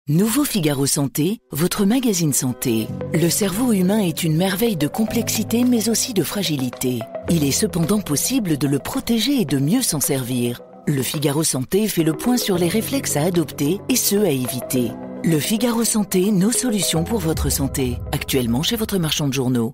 Nouveau Figaro Santé, votre magazine santé. Le cerveau humain est une merveille de complexité mais aussi de fragilité. Il est cependant possible de le protéger et de mieux s'en servir. Le Figaro Santé fait le point sur les réflexes à adopter et ceux à éviter. Le Figaro Santé, nos solutions pour votre santé. Actuellement chez votre marchand de journaux.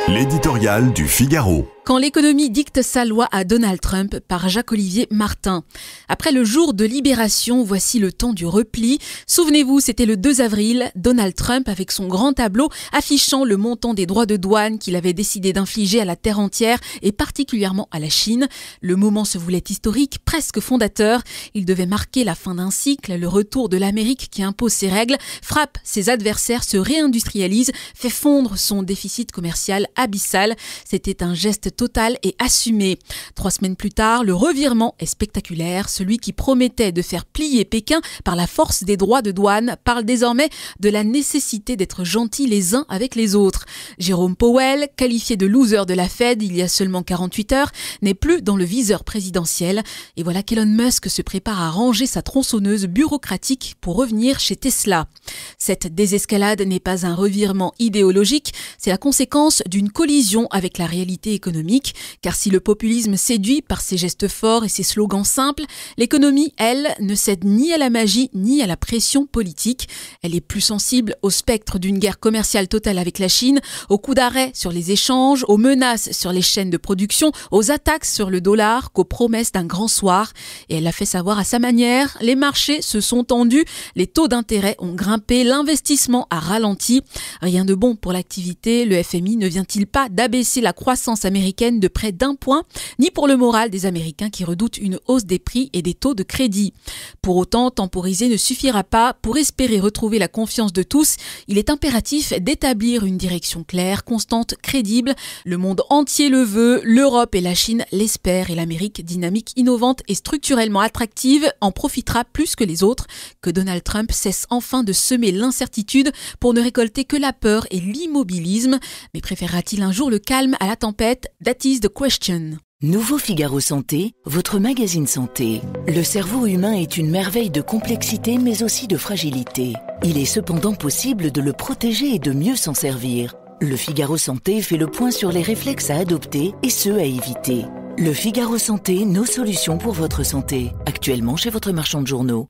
L'éditorial du Figaro. Quand l'économie dicte sa loi à Donald Trump par Jacques-Olivier Martin. Après le jour de libération, voici le temps du repli. Souvenez-vous, c'était le 2 avril, Donald Trump avec son grand tableau affichant le montant des droits de douane qu'il avait décidé d'infliger à la terre entière et particulièrement à la Chine. Le moment se voulait historique, presque fondateur. Il devait marquer la fin d'un cycle, le retour de l'Amérique qui impose ses règles, frappe ses adversaires, se réindustrialise, fait fondre son déficit commercial abyssal. C'était un geste total et assumé. 3 semaines plus tard, le revirement est spectaculaire. Celui qui promettait de faire plier Pékin par la force des droits de douane parle désormais de la nécessité d'être gentils les uns avec les autres. Jérôme Powell, qualifié de loser de la Fed il y a seulement 48 heures, n'est plus dans le viseur présidentiel. Et voilà qu'Elon Musk se prépare à ranger sa tronçonneuse bureaucratique pour revenir chez Tesla. Cette désescalade n'est pas un revirement idéologique, c'est la conséquence d'une collision avec la réalité économique. Car si le populisme séduit par ses gestes forts et ses slogans simples, l'économie, elle, ne cède ni à la magie ni à la pression politique. Elle est plus sensible au spectre d'une guerre commerciale totale avec la Chine, aux coups d'arrêt sur les échanges, aux menaces sur les chaînes de production, aux attaques sur le dollar qu'aux promesses d'un grand soir. Et elle l'a fait savoir à sa manière, les marchés se sont tendus, les taux d'intérêt ont grimpé, l'investissement a ralenti. Rien de bon pour l'activité, le FMI ne vient-il pas d'abaisser la croissance américaine de près d'1 point, ni pour le moral des Américains qui redoutent une hausse des prix et des taux de crédit. Pour autant, temporiser ne suffira pas. Pour espérer retrouver la confiance de tous, il est impératif d'établir une direction claire, constante, crédible. Le monde entier le veut, l'Europe et la Chine l'espèrent et l'Amérique, dynamique, innovante et structurellement attractive, en profitera plus que les autres. Que Donald Trump cesse enfin de semer l'incertitude pour ne récolter que la peur et l'immobilisme. Mais préférera-t-il un jour le calme à la tempête? That is the question. Nouveau Figaro Santé, votre magazine santé. Le cerveau humain est une merveille de complexité mais aussi de fragilité. Il est cependant possible de le protéger et de mieux s'en servir. Le Figaro Santé fait le point sur les réflexes à adopter et ceux à éviter. Le Figaro Santé, nos solutions pour votre santé. Actuellement chez votre marchand de journaux.